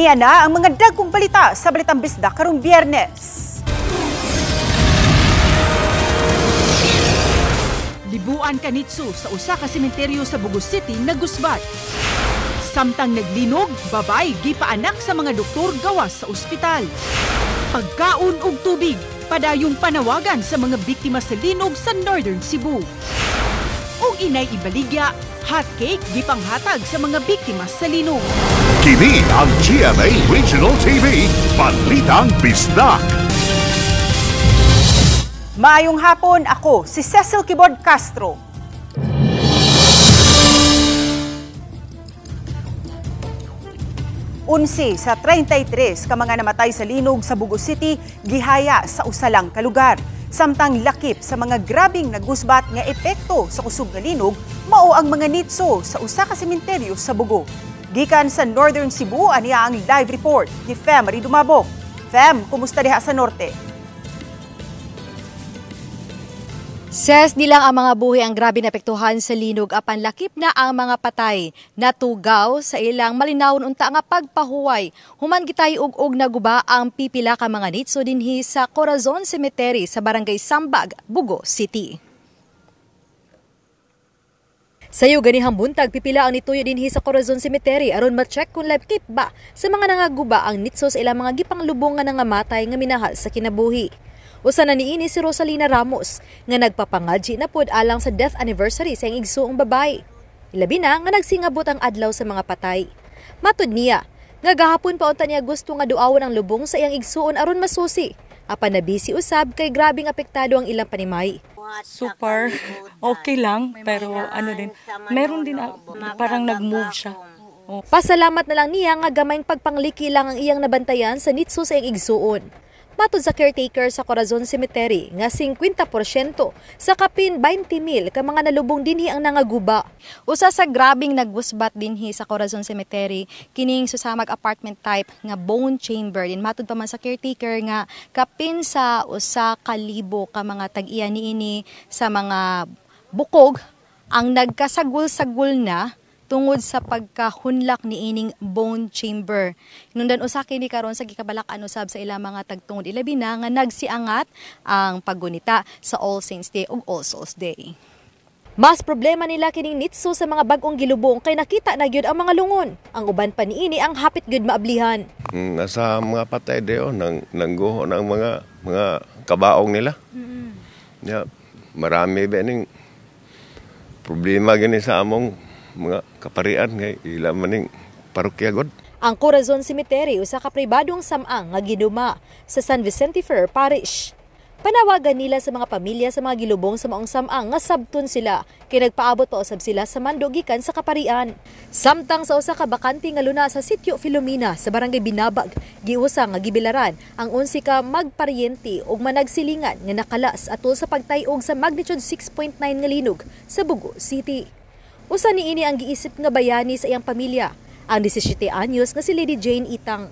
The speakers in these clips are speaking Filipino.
Aniya na ang mga dagkong balita sa Balitang Bisdak karong Biyernes. Libuan kanitsu sa usa ka sementeryo sa Bugos City nagusbat. Samtang naglinog, babay gipaanak sa mga doktor gawas sa ospital. Pagkaon og tubig, padayong panawagan sa mga biktima sa linog sa Northern Cebu. Og inay ibaligya, hot cake gipanghatag sa mga biktima sa linog. Kini ang GMA Regional TV, Balitang Bisdak. Maayong hapon, ako si Cecil Kibord Castro. Unsi sa 33 ka mga namatay sa linog sa Bugos City gihaya sa usalang ka lugar. Samtang lakip sa mga grabing nagusbat nga epekto sa kusog nga linog mao ang mga nitso sa usa ka sementeryo sa Bugo. Gikan sa Northern Cebu aniya ang live report ni Fem Marie Dumabok. Fem, kumusta diha sa norte? Ses, di lang ang mga buhi ang grabe na apektuhan sa linog apan lakip na ang mga patay. Natugaw sa ilang malinawon unta nga pagpahuway. Human gitay ug naguba ang pipila ka mga nitso dinhi sa Corazon Cemetery sa Barangay Sambag, Bugo City. Sayo ganihang buntag pipila ang nituyo dinhi sa Corazon Cemetery aron ma-check kung lakip ba sa mga nangaguba ang nitso sa ilang mga gipanglubong nga nangamatay nga minahal sa kinabuhi. Usa na niini si Rosalina Ramos nga nagpapangadji na pod alang sa death anniversary sa iyang igsuong babae. Ilabi na nga nagsingabot ang adlaw sa mga patay. Matud niya nga gahapon pa unta niya gusto nga duawon ang lubong sa iyang igsuon aron masusi. Apan nabisi usab kay grabing apektado ang ilang panimay. Super okay lang pero meron din parang nag-move siya. Pasalamat na lang niya nga gamayng pagpangliki lang ang iyang nabantayan sa nitso sa iyang igsuon. Matod sa caretaker sa Corazon Cemetery nga 50% sa kapin 20,000 ka mga nalubong dinhi ang nangaguba. Usa sa grabing nagwusbat dinhi sa Corazon Cemetery kining susamag apartment type nga bone chamber. Din matod pa man sa caretaker nga kapin sa usa ka libo ka mga tag-iya niini sa mga bukog ang nagkasagul-sagul na tungod sa pagkahunlak ni ining bone chamber. Hinundan usa kini karon sa gikabalak-an usab sa ilang mga tagtungod ilabi na nga nagsiangat ang paggunita sa All Saints Day ug All Souls Day. Mas problema nila kining nitso sa mga bag-ong gilubong kay nakita na gyud ang mga lungon. Ang uban pa niini ang hapit gyud maablihan. Nasa mga patay deo nangguho ng mga kabaong nila. Yeah, marami ba ning problema gani sa among mga kaparian ngay ila maning parokya god. Ang Corazon Cemetery usa ka pribadong samang nga giduma sa San Vicente Fer Parish. Panawagan nila sa mga pamilya sa mga gilubong sa maong samang nga sabton sila kay nagpaabot pa usab sila sa mando gikan sa kaparian. Samtang sa usa ka bakante nga luna sa Sitio Filomena sa Barangay Binabag, giusa nga gibilaran ang 11 ka magparyente ug managsilingan nga nakalas atol sa pagtay-og sa magnitude 6.9 nga linog sa Bugo City. Usa niini ang giisip nga bayani sa iyang pamilya, ang 17 anyos nga si Lady Jane Itang.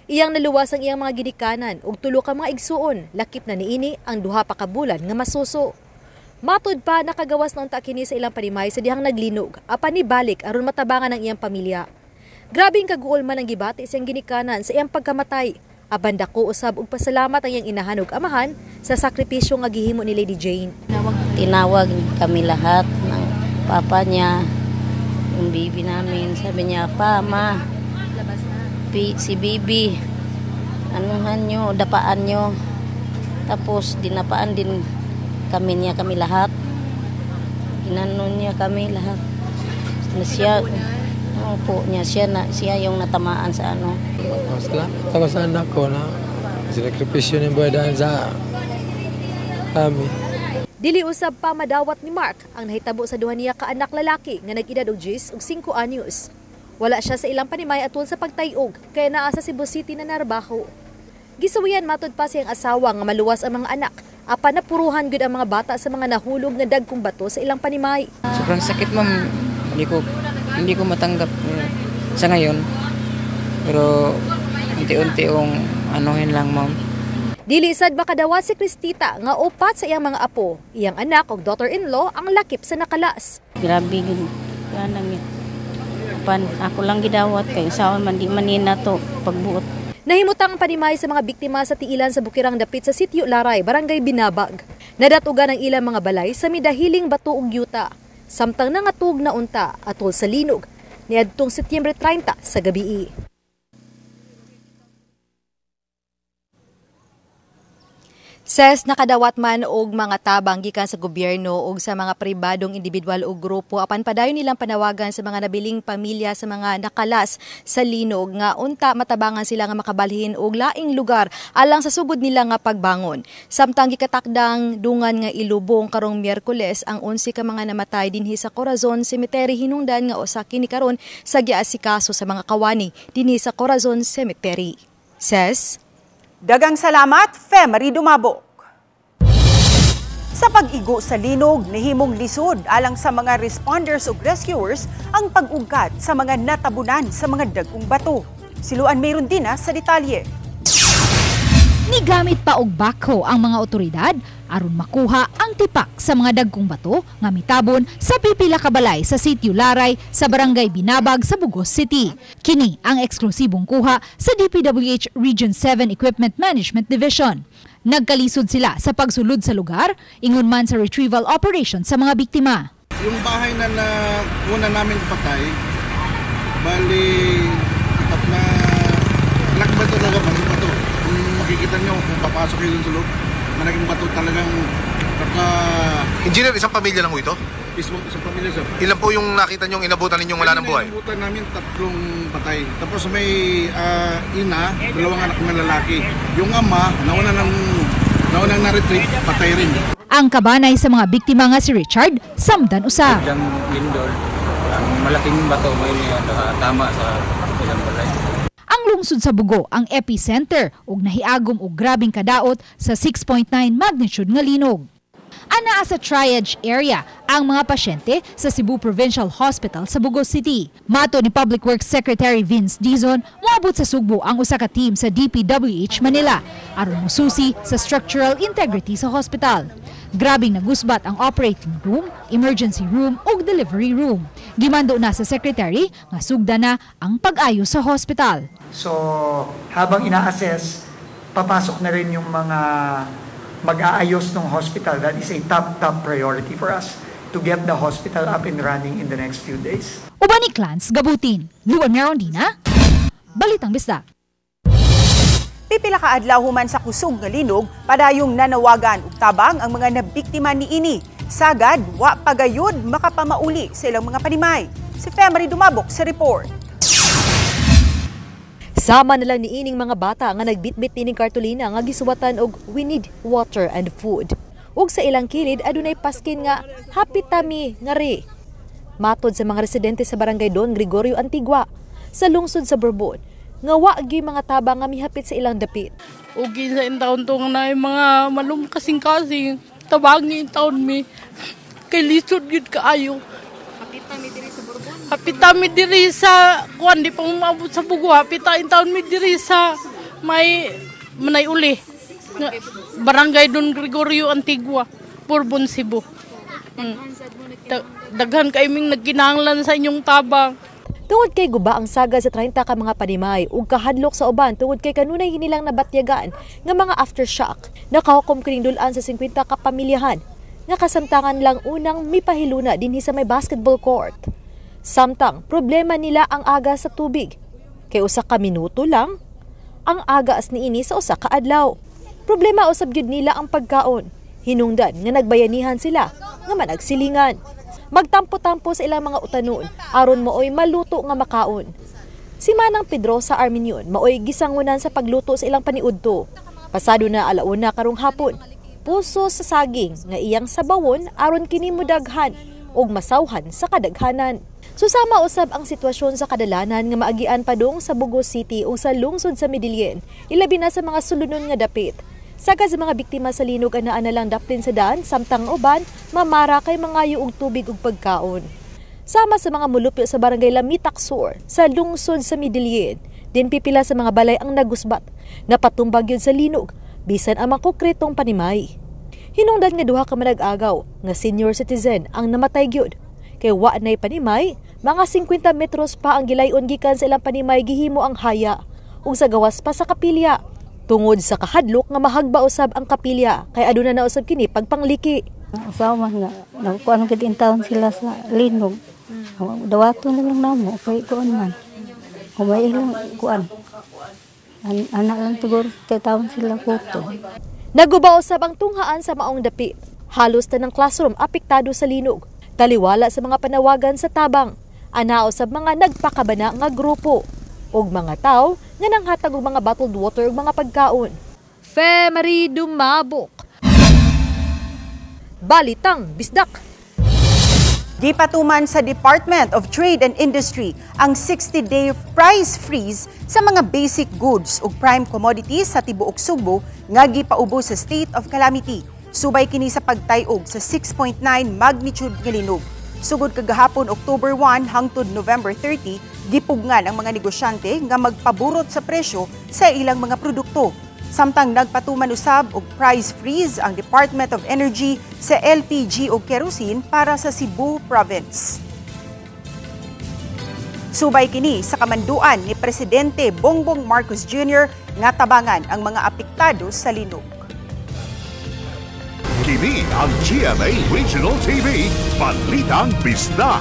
Iyang naluwas ang iyang mga ginikanan ug tulo ka mga igsuon, lakip na niini ang duha pa ka bulan nga masuso. Matud pa nakagawas na unta kini sa ilang panimay sa dihang naglinog, apan nibalik aron matabangan ang iyang pamilya. Grabing kaguol man ang gibati sa iyang ginikanan sa iyang pagkamatay. Aban dako usab og pasalamat ang iyang inahan ug amahan sa sakripisyo nga gihimo ni Lady Jane. Tinawag kami lahat ng papa niya, yung bibi namin, sabi niya, pa, ma, si bibi, anuhan nyo, dapaan nyo. Tapos dinapaan din kami lahat. Inanon niya kami lahat. Siya, po niya, siya yung natamaan sa ano. Sama sa anak ko na sinakripisyo ng buhay dahil sa kami. Dili usab pa madawat ni Mark ang nahitabo sa duha niya ka anak lalaki nga nag-edad og 10 ug 5 anyos. Wala siya sa ilang panimay atol sa pagtay-og kaya naa sa Cebu City na narbaho. Gisuwian matud pa siyang asawa nga maluwas ang mga anak apan napuruhan gud ang mga bata sa mga nahulog nga dagkong bato sa ilang panimay. Sobrang sakit, ma'am. Hindi ko matanggap sa ngayon. Pero unti-unti anuhin lang, ma'am. Dili sad makadawat si Cristita nga upat sa iyang mga apo, iyang anak ug daughter-in-law ang lakip sa nakalas. Grabe yun. apan ako lang gidawat kay usaon man di manina to pagbuot. Nahimutang panimay sa mga biktima sa tiilan sa Bukirang Dapit sa Sitio Laray, Barangay Binabag. Nadatugan ang ilang mga balay sa midahiling bato ug yuta. Samtang nangatug na unta atol sa linog niadtong Setyembre 30 sa gabii. Ses nakadawat man og mga tabang gikan sa gobyerno ug sa mga pribadong individual o grupo apan padayon nilang panawagan sa mga nabiling pamilya sa mga nakalas sa linog nga unta matabangan sila nga makabalhin og laing lugar alang sa sugod nila nga pagbangon. Samtang gikatakdang dungan nga ilubong karong Miyerkules ang 11 ka mga namatay dinhi sa Corazon Cemetery hinungdan nga usa kini karon sa giasikaso sa mga kawani dinhi sa Corazon Cemetery. Ses Dagang salamat, Femari Dumabok. Sa pag-igo sa linog, nahimong lisod alang sa mga responders ug rescuers ang pag-ugkat sa mga natabunan sa mga dagkong bato. Siluan mayroon din sa detalye. Nigamit pa og backhoe ang mga otoridad aron makuha ang tipak sa mga dagkong bato nga mitabon sa pipila ka balay sa Sitio Laray sa Barangay Binabag sa Bugos City. Kini ang eksklusibong kuha sa DPWH Region 7 Equipment Management Division. Nagkalisod sila sa pagsulod sa lugar, ingon man sa retrieval operation sa mga biktima. Yung bahay na una namin patay, bali at na lakba talaga malaki bato. Kung makikita nyo kung papasok kayo sa loob, malaking bato talagang pagka... Engineer, isang pamilya lang ho ito? Isang pamilya, sir. Ilan po yung nakita nyo inabutan ninyong wala ng buhay? Inabutan namin 3 patay. Tapos may ina, 2 anak na lalaki. Yung ama, naunang na-retrieve, patay rin. Ang kabanay sa mga biktima nga si Richard, samdan usa. Yung indoor, ang malaking bato may tama sa ilang balay. Ang lungsod sa Bugo ang epicenter ug nahiagom og grabing kadaot sa 6.9 magnitude nga linog. Anaa sa triage area ang mga pasyente sa Cebu Provincial Hospital sa Bugos City. Mato ni Public Works Secretary Vince Dizon, moabot sa Sugbo ang usa ka team sa DPWH Manila aron mosusi sa structural integrity sa hospital. Grabing nagusbat ang operating room, emergency room ug delivery room. Gimando na sa secretary nga sugda na ang pag-ayos sa hospital. So habang ina-assess, papasok na rin yung mga mag-aayos ng hospital. That is a top priority for us to get the hospital up and running in the next few days. Uban ni Clans Gabutin, Luan Merondina, Balitang Bisdak. Pipila ka adlaw human sa kusog nga linog, padayong nanawagan ug tabang ang mga nabiktima niini. Sagad, wa pagayod makapamauli sa ilang mga panimay. Si Femari Dumabok sa report. Sama na lang niining mga bata nga nagbitbit nining kartolina nga gisuwatan og "We need water and food". Ug sa ilang kilid adunay paskin nga "Happy Tami ngari". Matod sa mga residente sa Barangay Don Gregorio Antigua sa lungsod sa Bourbon, nga wa gyud mga tabang nga mihapit sa ilang dapit. Ug sa taon to nga mga malum kasing-kasing tabangin taon mi kay lisod gyud kaayo. Hapita mi diri sa kuan di pa umabot sa Bugo, hapita in taon mi diri sa may manay uli. Barangay Don Gregorio Antigua, Bourbon, Cebu. Daghan kay ming nagkinahanglan sa inyong tabang. Tungod kay guba ang saga sa 30 ka mga panimay ug kahadlok sa uban tungod kay kanunay hinilang nabatyagan nga mga aftershock. Nakahukom kining dulan sa 50 ka pamilyahan nga kasamtangan lang unang mipahiluna dinhi sa may basketball court. Samtang problema nila ang aga sa tubig. Kay usa ka minuto lang ang agaas niini sa usa ka adlaw. Problema usab gyud nila ang pagkaon. Hinungdan nga nagbayanihan sila nga managsilingan. Magtampo-tampo sa ilang mga utanon aron maoy maluto nga makaon. Si Manang Pedro sa Arminion maoy gisangunan sa pagluto sa ilang paniudto. Pasado na alauna karong hapon. Puso sa saging nga iyang sabawon aron kini modaghan og masawhan sa kadaghanan. Susama usab ang sitwasyon sa kadalanan nga maagian padung sa Bugos City ug sa lungsod sa Medellin, ilabi na sa mga sulunon nga dapit. Sagad sa mga biktima sa linog anaa na lang daplin sa daan samtang uban mamara kay mangayo og tubig ug pagkaon. Sama sa mga mulupyo sa barangay Lamitak Sur sa lungsod sa Medellin, din pipila sa mga balay ang nagusbat, napatumbag yun sa linog bisan ang mga konkretong panimay. Hinungdan nga duha ka manag-agaw nga senior citizen ang namatay gyud. Kay wa nay panimay, mga 50 metros pa ang gilayon gikan sa ilang panimay gihimo ang haya. Ug sa gawas pa sa kapilya. Tungod sa kahadlok nga mahagba usab ang kapilya, kay aduna na usab kini pagpangliki. Usawa nga, nagkuhan ka din taon sila sa linog. Dawato na lang namo, kay kuan man. Kumay ilang kuan. Anak lang siguro, kay taon sila kuto. Naguba usab ang tunghaan sa maong dapi. Halos tanang classroom apektado sa linog. Taliwala sa mga panawagan sa tabang. Ana usab mga nagpakabana nga grupo. Og mga tao nga nanghatag og mga bottled water ug mga pagkaon. Marie Dumabok. Balitang Bisdak. Gipatuman sa Department of Trade and Industry ang 60-day price freeze sa mga basic goods ug prime commodities sa tibuok Subo nga gipaubos sa state of calamity. Subay kini sa pagtayog sa 6.9 magnitude nga linog. Sugod kagahapon October 1 hangtod November 30, gipugnan ang mga negosyante nga magpaburot sa presyo sa ilang mga produkto. Samtang nagpatuman usab og price freeze ang Department of Energy sa LPG ug kerosene para sa Cebu Province. Subay kini sa kamanduan ni Presidente Bongbong Marcos Jr. nga tabangan ang mga apektado sa linog. Kini ang GMA Regional TV, Balitang Bisdak.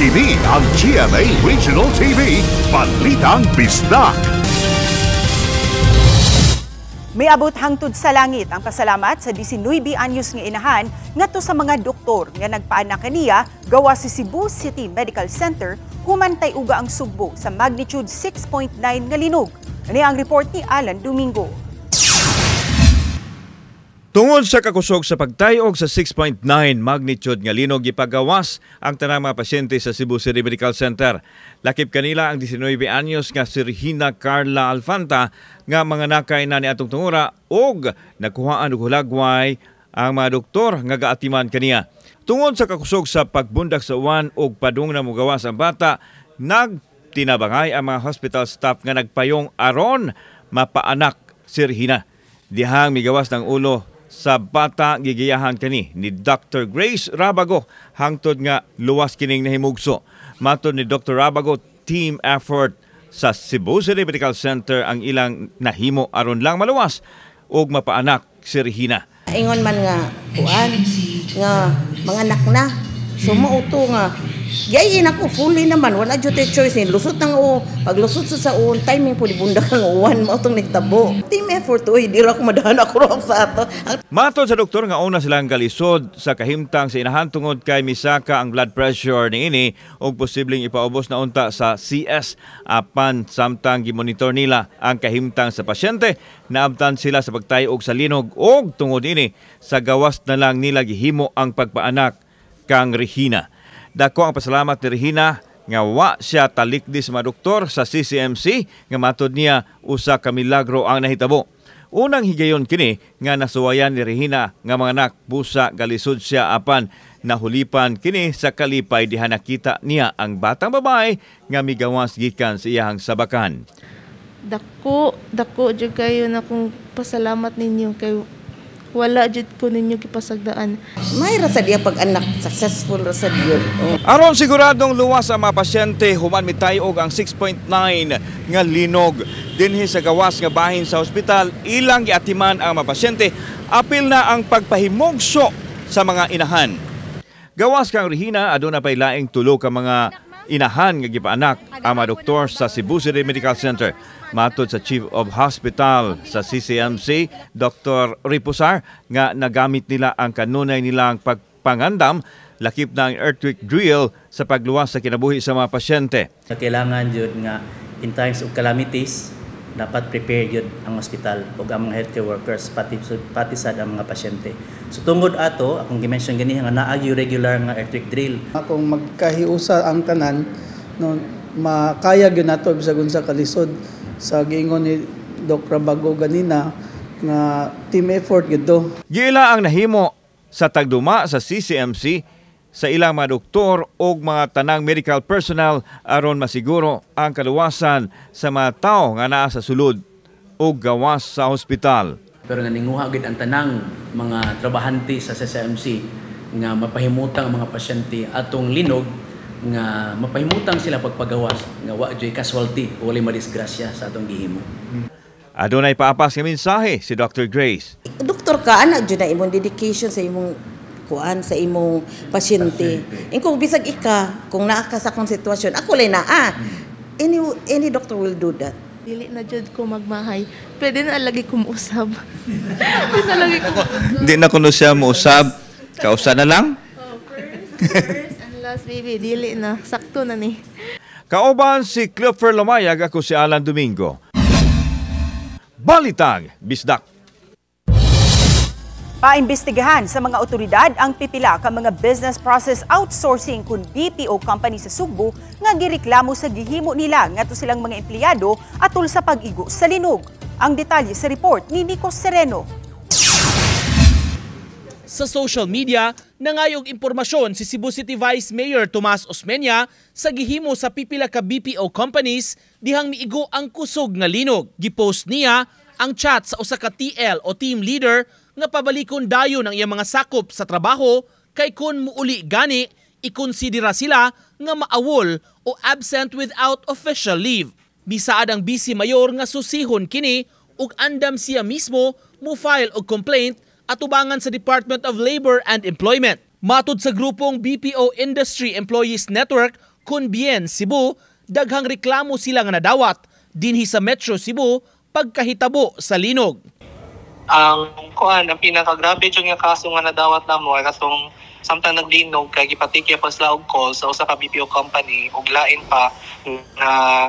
Kini ang GMA Regional TV, Balitang Bisdak. May abot hangtod sa langit ang pasalamat sa 19 anyos nga inahan ngadto sa mga doktor nga nagpaanak kaniya gawa sa Cebu City Medical Center human tay-uga ang sugbo sa magnitude 6.9 nga linog. Ani ang report ni Alan Domingo. Tungod sa kakusog sa pagtayog sa 6.9 magnitude nga linog gipagawas ang tanang mga pasyente sa Cebu City Medical Center. Lakip kanila ang 19 anyos nga si Regina Carla Alfanta nga mga nakay na ni atong tungura og nakuhaan og hulagway ang mga doktor nga gaatiman kaniya. Tungod sa kakusog sa pagbundak sa uwan og padung na mogawas ang bata, nagtinabangay ang mga hospital staff nga nagpayong aron mapaanak si Regina. Dihang migawas ng ulo sa bata gigiyahan kani ni Dr. Grace Rabago hangtod nga luwas kining nahimugso. Matod ni Dr. Rabago, team effort sa Cebu City Medical Center ang ilang nahimo aron lang maluwas ug mapaanak si Regina. Ingon man nga kuan nga mga anak na sumauto nga gayin ako fully naman wala jud choice ni lusot nang paglusot sa saon timing po di bundak ang uwan mao tong nagtabo team effort oy di ra ko madahan ako sa ato. Matod sa doktor nga una silang galisod sa kahimtang sa inahan tungod kay misaka ang blood pressure niini ug posibleng ipaubos na unta sa CS apan samtang gimonitor nila ang kahimtang sa pasyente naabtan sila sa pagtayog sa linog ug tungod ini sa gawas na lang nila gihimo ang pagpaanak kang Regina. Dako ang pasalamat ni Regina nga wa siya talikdi sa mga doktor sa CCMC nga matod niya usa ka milagro ang nahitabo. Unang higayon kini nga nasuwayan ni Regina nga mga anak busa galisod siya apan nahulipan kini sa kalipay diha nakita niya ang batang babae nga migawas gikan sa iyang sabakan. Dako jud kayo na kung pasalamat ninyo kay wala jud ko ninyo gipasagdaan. May rasa diya pag anak successful rasa diyo. Aron siguradong luwas ang mga pasyente human mitayog ang 6.9 nga linog dinhi sa gawas nga bahin sa ospital ilang giatiman ang mga pasyente apil na ang pagpahimugso sa mga inahan. Gawas kang Regina aduna pay laing tulo ka mga inahan nga gipaanak ang mga doktor sa Cebu City Medical Center. Matod sa Chief of Hospital sa CCMC, Dr. Ripusar, nga nagamit nila ang kanunay nilang pagpangandam, lakip na ang earthquake drill sa pagluwas sa kinabuhi sa mga pasyente. Kailangan yun nga in times of calamities, dapat prepare yun ang hospital o ang mga healthcare workers, pati sad ang mga pasyente. So tungod ato, akong gimension gani nga naagi regular nga earthquake drill. Kung magkahiusa ang tanan, no, makaya gyud nato bisag unsa kalisod sa giingon ni Dr. Rabago ganina nga team effort gyud. Gila ang nahimo sa tagduma sa CCMC sa ilang mga doktor o mga tanang medical personnel aron masiguro ang kaluwasan sa mga tao nga naa sa sulod o gawas sa ospital. Pero naninguha gid ang tanang mga trabahante sa SSMC nga mapahimutang ang mga pasyente atong linog nga mapahimutang sila pagpagawas nga wa jay casualty o wala madisgrasya sa atong gihimo. Adunay paapas nga mensahe si Dr. Grace. Doktor ka, anak dyan na imong dedication sa imong kuan sa imong pasyente. Kung bisag kung naa ka sa akong sitwasyon, ako lang any doctor will do that. Dili na jud ko magmahay. Pwede na lagi ko mausab. Hindi na kuno siya mausab. Kausa na lang? First and last baby, dili na. Sakto na ni. Kauban si Clifford Lamayag, ako si Alan Domingo. Balitang Bisdak. Paimbestigahan sa mga otoridad ang pipila ka mga business process outsourcing kun BPO company sa Sugbo nga gireklamo sa gihimo nila ngadto silang mga empleyado atol sa pag-igo sa linog. Ang detalye sa report ni Nico Sereno. Sa social media, nangayog impormasyon si Cebu City Vice Mayor Tomas Osmeña sa gihimo sa pipila ka BPO companies dihang miigo ang kusog nga linog. Gipost niya ang chat sa usa ka TL o team leader nga pabalikon dayon ang iyang mga sakop sa trabaho kay kun muuli gani ikonsidera sila nga maawol o absent without official leave. Bisaad ang busy mayor nga susihon kini ug andam siya mismo mo file og complaint atubangan sa Department of Labor and Employment. Matud sa grupong BPO Industry Employees Network kun Bien Cebu, daghang reklamo sila nga nadawat dinhi sa Metro Cebu pagkahitabo sa linog. Ang pinakagrabe yung kaso nga nadawat namo ay kasong samtang naglinog kay gipatikya pa sila og call sa usa ka BPO company ug lain pa na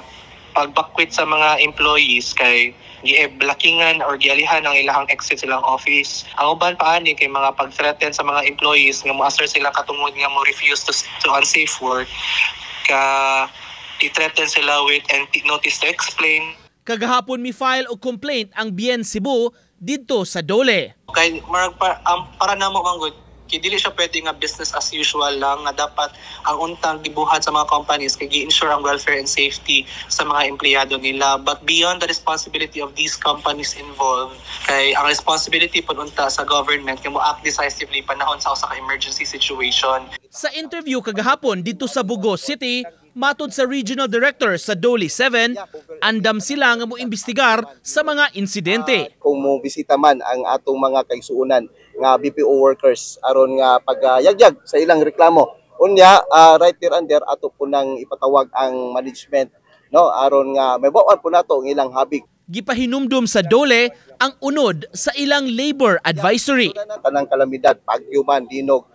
pagbakwit sa mga employees kay gi-blockingan or gialihan ang ilahang exit silang office. Ang uban pa ani kay mga pag-threaten sa mga employees nga mo-assert sila katungod nga mo refuse to unsafe work ka i-threaten sila with notice to explain. Kagahapon mi file og complaint ang Bien Cebu didto sa Dole. Kay para namo manggod kay dili siya pwede nga business as usual lang nga dapat ang untang gibuhat sa mga companies kay gi-ensure ang welfare and safety sa mga empleyado nila, but beyond the responsibility of these companies involved kay ang responsibility pud unta sa government kay mo act decisively panahon sa usa ka emergency situation. Sa interview kagahapon dito sa Bugo City, matud sa Regional Director sa Dole 7, andam sila nga mo imbestigar sa mga insidente. Kung mo bisita man ang atong mga kaigsuonan nga BPO workers aron nga pagyagyag sa ilang reklamo, unya right there and there ato po nang ipatawag ang management no aron nga mabawan po nato ang ilang habig. Gipahinumdum sa Dole ang unod sa ilang labor advisory. Tanang kalamidad, bagyo man, dinog,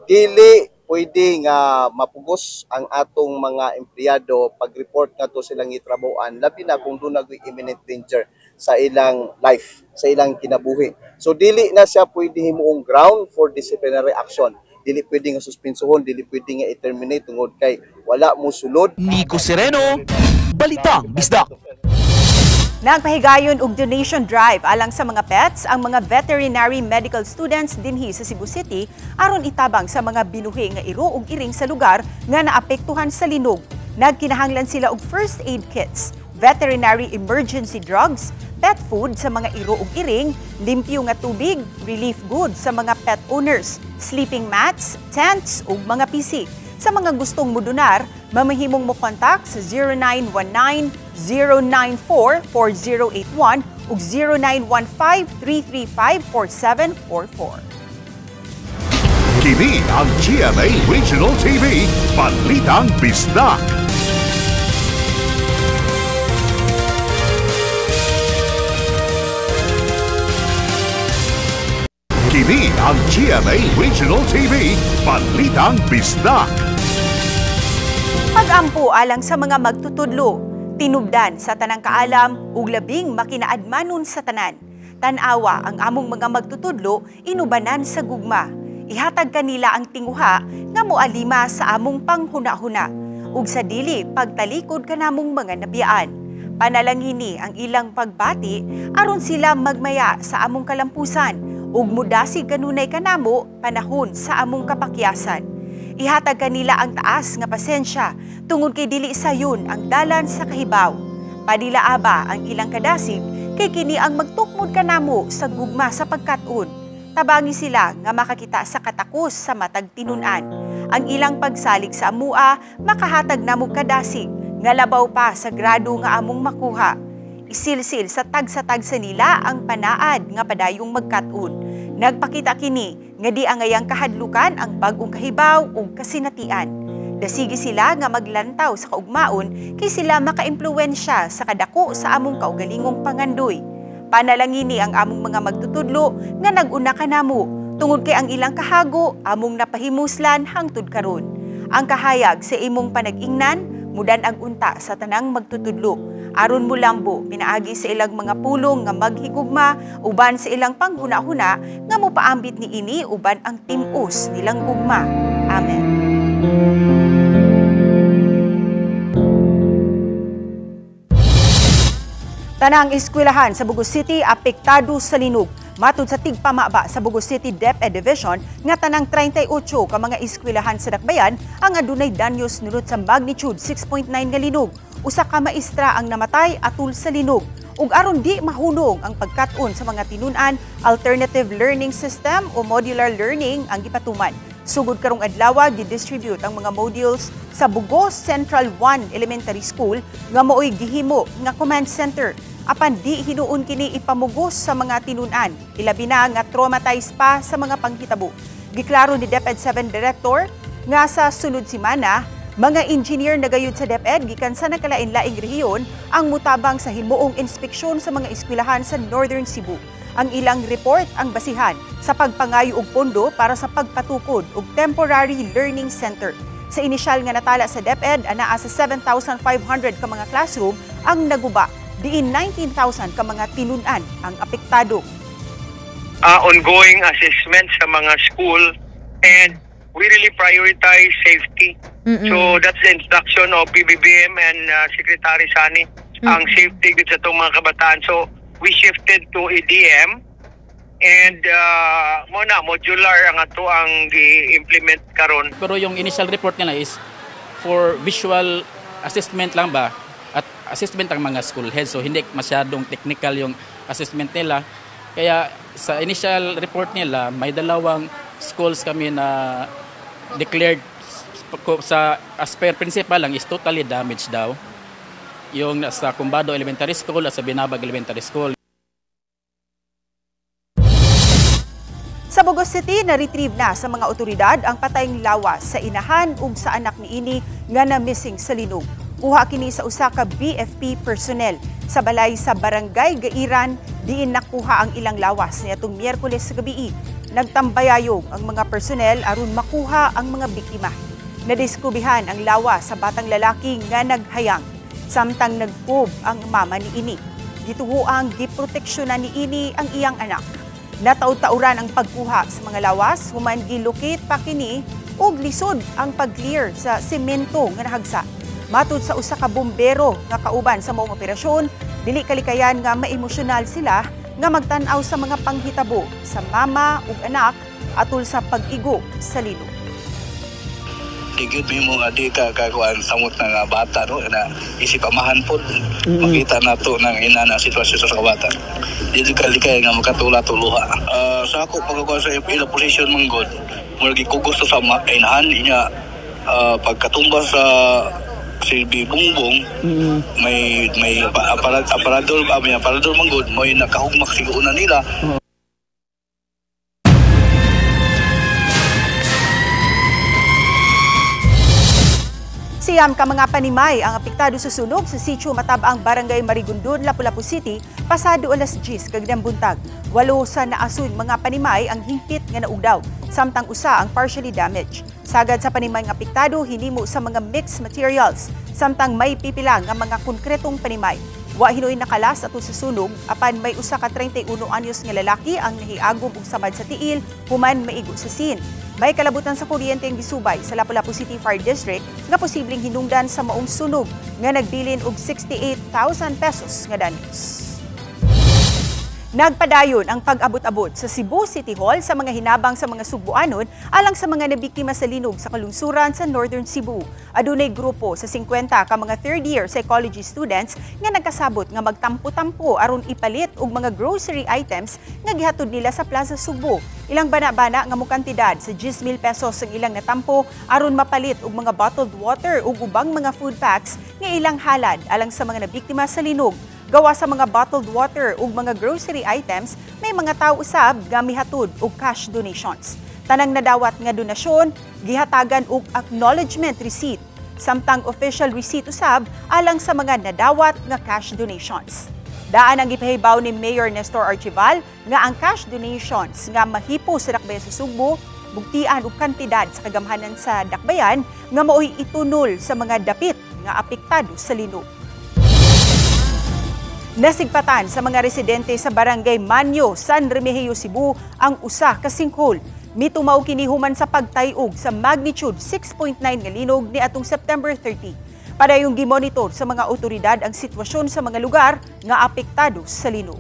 dili pwede nga mapugos ang atong mga empleyado pag-report nga to silang itrabuan, labi na kung doon nag imminent danger sa ilang life, sa ilang kinabuhi. So dili na siya pwede himuong ground for disciplinary action. Dili pwede nga suspensohon, dili pwede nga i-terminate tungod kay wala mo sulod. Nico Sereno, Balitang Bisdak. Nagpahigayon og donation drive alang sa mga pets ang mga veterinary medical students dinhi sa Cebu City aron itabang sa mga binuhi nga iro ug iring sa lugar nga naapektuhan sa linog. Nagkinahanglan sila og first aid kits, veterinary emergency drugs, pet food sa mga iro ug iring, limpyo nga tubig, relief goods sa mga pet owners, sleeping mats, tents ug mga PC. Sa mga gustong mudonar, mamahimong mo kontak sa 0919-094-4081 ug 0915-335-4744. Kini ang GMA Regional TV, Balitang Bisdak. Kini ang GMA Regional TV, Balitang Bisdak. Pag-ampo alang sa mga magtutudlo, tinubdan sa tanang kaalam ug labing makinaadmanon sa tanan. Tanawa ang among mga magtutudlo inubanan sa gugma. Ihatag kanila ang tinguha nga moalima sa among panghuna-huna ug sa dili pagtalikod kanamong mga nabiyaan. Panalangini ang ilang pagbati aron sila magmaya sa among kalampusan ug mudasig kanunay kanamo panahon sa among kapakyasan. Ihatag kanila ang taas nga pasensya tungod kay dili sayon ang dalan sa kahibaw. Padilaaba ang ilang kadasig kay kini ang magtukmod kanamo sa gugma sa pagkat-on. Tabangi sila nga makakita sa katakos sa matag tinun-an. Ang ilang pagsalig sa amua makahatag namo kadasig nga labaw pa sa grado nga among makuha. Isilsil sa tag sa nila ang panaad nga padayong magkat-on. Nagpakita kini nga di angayang kahadlukan ang bag-ong kahibaw ug kasinatian. Dasigi sila nga maglantaw sa kaugmaon kay sila makaimpluwensya sa kadako sa among kaugalingong pangandoy. Panalangini ang among mga magtutudlo nga nag-una kanamo tungod kay ang ilang kahago among napahimuslan hangtod karon. Ang kahayag sa imong panag-ingnan mudan ang unta sa tanang magtutudlo. Aron mo lambo, pinaagi sa ilang mga pulong nga maghigugma, uban sa ilang panghuna-huna, nga mopaambit ni ini uban ang timos nilang gugma. Amen. Tanang eskwelahan sa Bugos City apektado sa linog. Matud sa tigpamaba sa Bugos City DepEd Division nga tanang 38 ka mga eskwelahan sa Dakbayan ang adunay danyos nunod sa magnitude 6.9 nga linog. Usa ka maestra ang namatay atul sa linog. Ug aron di mahunong ang pagkat-on sa mga tinun-an, alternative learning system o modular learning ang gipatuman. Sugod karong adlaw gi-distribute ang mga modules sa Bugos Central 1 Elementary School nga maoy gihimo nga command center. Apan di hinuon kini ipamugos sa mga tinun-an, ilabi na nga traumatized pa sa mga panghitabo. Giklaro ni DepEd 7 Director nga sa sunod semana, mga engineer na gayud sa DepEd gikan sa nakalain-laing rehiyon ang mutabang sa himuong inspeksyon sa mga eskwelahan sa Northern Cebu. Ang ilang report ang basihan sa pagpangayo og pondo para sa pagpatukod og temporary learning center. Sa inisyal nga natala sa DepEd, anaa sa 7,500 ka mga classroom ang naguba. Diin 19,000 ka mga tinun-an ang apektado. Ongoing assessment sa mga school and we really prioritize safety. So that's the instruction of PBBM and Secretary Sani, ang safety gud sa itong mga kabataan. So we shifted to EDM and modular ang ato ang gi-implement karon. Pero yung initial report nila is for visual assessment lang ba? At assessment ang mga school heads, so hindi masyadong technical yung assessment nila. Kaya sa initial report nila, may dalawang schools kami na declared sa as per principal lang is totally damaged daw. Yung sa Cumbado Elementary School at sa Binabag Elementary School. Sa Bugos City, na-retrieve na sa mga otoridad ang patayng lawas sa inahan ug sa anak ni ini nga na-missing sa linog. Kuha kini sa usa ka BFP personnel sa balay sa Barangay Gairan, diin nakuha ang ilang lawas niadtong Miyerkules sa gabi. Nagtambayayog ang mga personnel aron makuha ang mga biktima. Nadiskubihan ang lawas sa batang lalaki nga naghayang, samtang nagpub ang mama ni ini. Gituhuang giproteksyonan ni ini ang iyang anak. Nataud-tauran ang pagkuha sa mga lawas, human gilocate pa kini ug lisod ang pag-clear sa semento nga nahagsa. Matud sa usa ka bombero nga kauban sa maong operasyon, dili kalikayan nga maemosyonal sila nga magtan-aw sa mga panghitabo sa mama ug anak atul sa pag-igo sa linog. Digid mo nga di ka kakuan samot nga bata no na isip amahan pod makita nato nang ina na sitwasyon sa bata. Dili kalikay nga makatula-tuluha. Sa ako pagkuan sa ila position manggod, murag ko gusto sa inahan niya pagkatumba sa Silbi Bungbong, may aparador manggod, may nakahugmak siguna nila. Siyam ka mga panimay ang apektado sa sunog sa sitio Matabang Barangay Marigondon, Lapu-Lapu City, pasado alas 10 kagdang buntag. 8 sa naasun mga panimay ang hingpit nga naugdaw, samtang usa ang partially damaged. Sagad sa panimay nga apektado, hinimo sa mga mixed materials, samtang may pipila nga mga konkretong panimay. Wa hinoy nakalas ato sa sunog, apan may usa ka 31 anyos nga lalaki ang nahiagom og samad sa tiil, human maigo sa scene. May kalabutan sa kuryente ang gisubay sa Lapu-Lapu City Fire District nga posibleng hinungdan sa maong sunog nga nagbilin og 68,000 pesos nga danyos. Nagpadayon ang pag-abot-abot sa Cebu City Hall sa mga hinabang sa mga Sugbuanon alang sa mga nabiktima sa linog sa kalungsuran sa Northern Cebu. Adunay grupo sa 50 ka mga third-year psychology students nga nagkasabot nga magtampo-tampo aron ipalit og mga grocery items nga gihatod nila sa Plaza Subo. Ilang bana-bana nga mo kantidad sa 10,000 pesos ang ilang natampo aron mapalit og mga bottled water ug ubang mga food packs nga ilang halad alang sa mga nabiktima sa linog. Gawa sa mga bottled water ug mga grocery items, may mga tao usab nga mihatod og cash donations. Tanang nadawat nga donasyon, gihatagan og acknowledgement receipt, samtang official receipt usab alang sa mga nadawat nga cash donations. Daan ang gipahibaw ni Mayor Nestor Archival nga ang cash donations nga mahipo sa Dakbayan sa Sugbo, bugtian og kantidad sa kagamhanan sa Dakbayan nga maoy itunol sa mga dapit nga apektado sa linog. Nasigpatan sa mga residente sa Barangay Manyo, San Remigio, Cebu ang usa ka sinkhole. Mitumaw kini human sa pagtayog sa magnitude 6.9 nga linog ni atong September 30. Padayong gimonitor sa mga otoridad ang sitwasyon sa mga lugar nga apektado sa linog.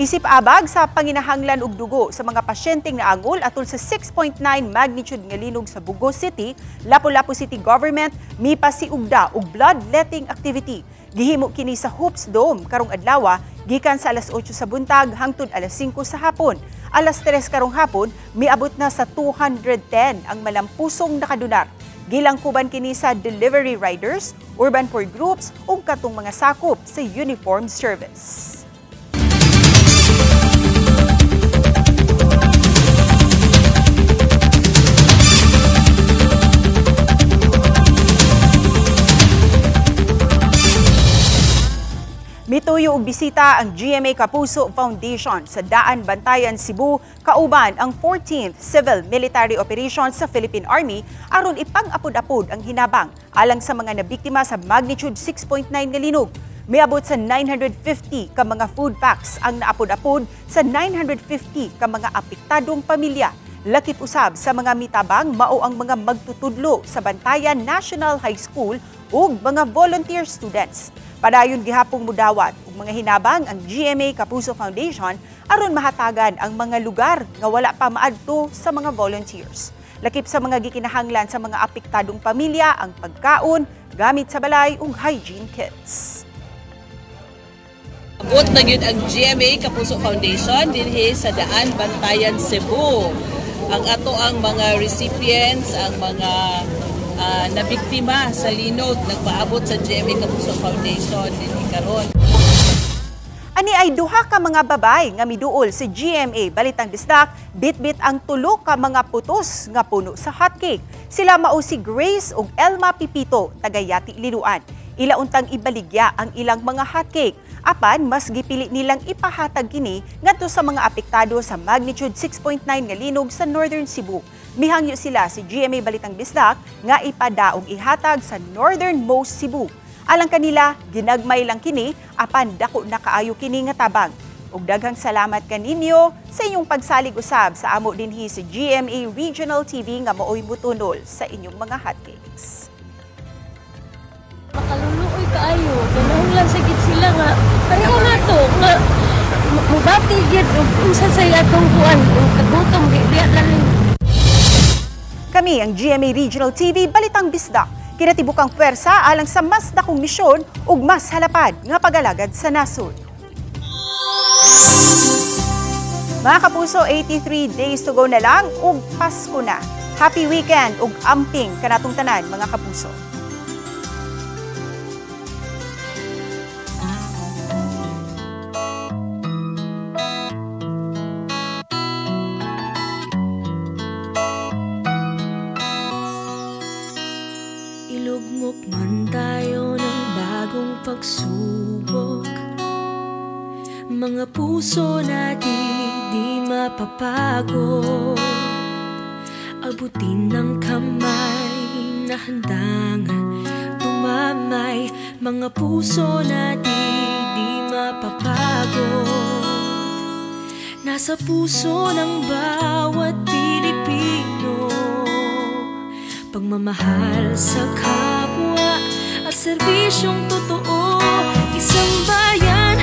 Isip abag sa panginahanglan og dugo sa mga pasyenteng naangol atol sa 6.9 magnitude nga linog sa Bugos City, Lapu-Lapu City Government mipasiugda og bloodletting activity. Gihimo kini sa Hoops Dome karong adlaw gikan sa alas 8 sa buntag hangtod alas 5 sa hapon. Alas 3 karong hapon miabot na sa 210 ang malampusong nakadunar. Gilangkuban kini sa delivery riders, urban poor groups ug katong mga sakop sa uniform service. Mituyo og bisita ang GMA Kapuso Foundation sa Daan, Bantayan, Cebu, kauban ang 14th Civil Military Operations sa Philippine Army aron ipang-apod-apod ang hinabang alang sa mga nabiktima sa magnitude 6.9 nga linog. Miabot sa 950 ka mga food packs ang naapod-apod sa 950 ka mga apektadong pamilya. Lakip usab sa mga mitabang mao ang mga magtutudlo sa Bantayan National High School ug mga volunteer students. Padayon gihapong mudawat ug mga hinabang ang GMA Kapuso Foundation aron mahatagan ang mga lugar nga wala pa maadto sa mga volunteers. Lakip sa mga gikinahanglan sa mga apektadong pamilya ang pagkaon, gamit sa balay ug hygiene kits. Abot na gyud ang GMA Kapuso Foundation dinhi sa Daan, Bantayan, Cebu. Ang ato ang mga recipients, ang mga nabiktima sa linog nagpaabot sa GMA Kapuso Foundation dinhi karon. Ani ay duha ka mga babay nga miduol sa GMA Balitang Bisdak, bitbit ang tulo ka mga putos nga puno sa hotcake. Sila mao si Grace ug Elma Pipito, taga Yati, Liloan. Ila untang ibaligya ang ilang mga hotcake. Apan mas gipili nilang ipahatag kini ngadto sa mga apektado sa magnitude 6.9 nga linog sa Northern Cebu. Mihangyo sila si GMA Balitang Bisdak nga ipadaog ihatag sa northernmost Cebu. Alang kanila, ginagmay lang kini, apan dako na kaayo kini nga tabang. Ug daghang salamat kaninyo sa inyong pagsalig usab sa amo dinhi sa GMA Regional TV nga maoy mutunol sa inyong mga hotcakes. Makaluluoy kaayo, ganahanglan sa gid sila nga pareho nato nga mubati gyud og unsa sa atong kuan kagutom diya lang. Kami ang GMA Regional TV Balitang Bisdak. Kinatibukang pwersa alang sa mas dakong misyon ug mas halapad nga pag-alagad sa nasod. Mga kapuso, 83 days to go na lang ug Pasko na. Happy weekend ug amping kanatong tanan mga kapuso. Ilugmok man tayo ng bagong pagsubok, mga puso natin di mapapagod. Abutin ng kamay na handang tumamay, mga puso natin di mapapagod. Nasa puso ng bawat Pilipino pagmamahal sa kapwa at serbisyong totoo. Isang bayan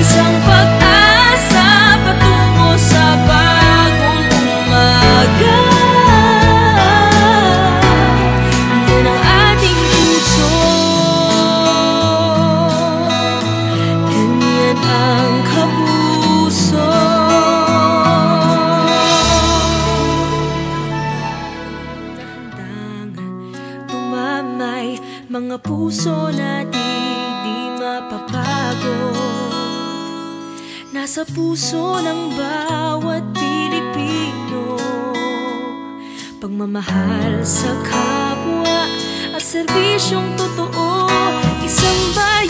isang pag-asa patungo sa bagong umaga. Yan ang ating puso, ganyan ang kapuso. Tumamay mga puso na di mapapagod. Nasa puso ng bawat Pilipino, pagmamahal sa kapwa at serbisyong totoo. Isang bayan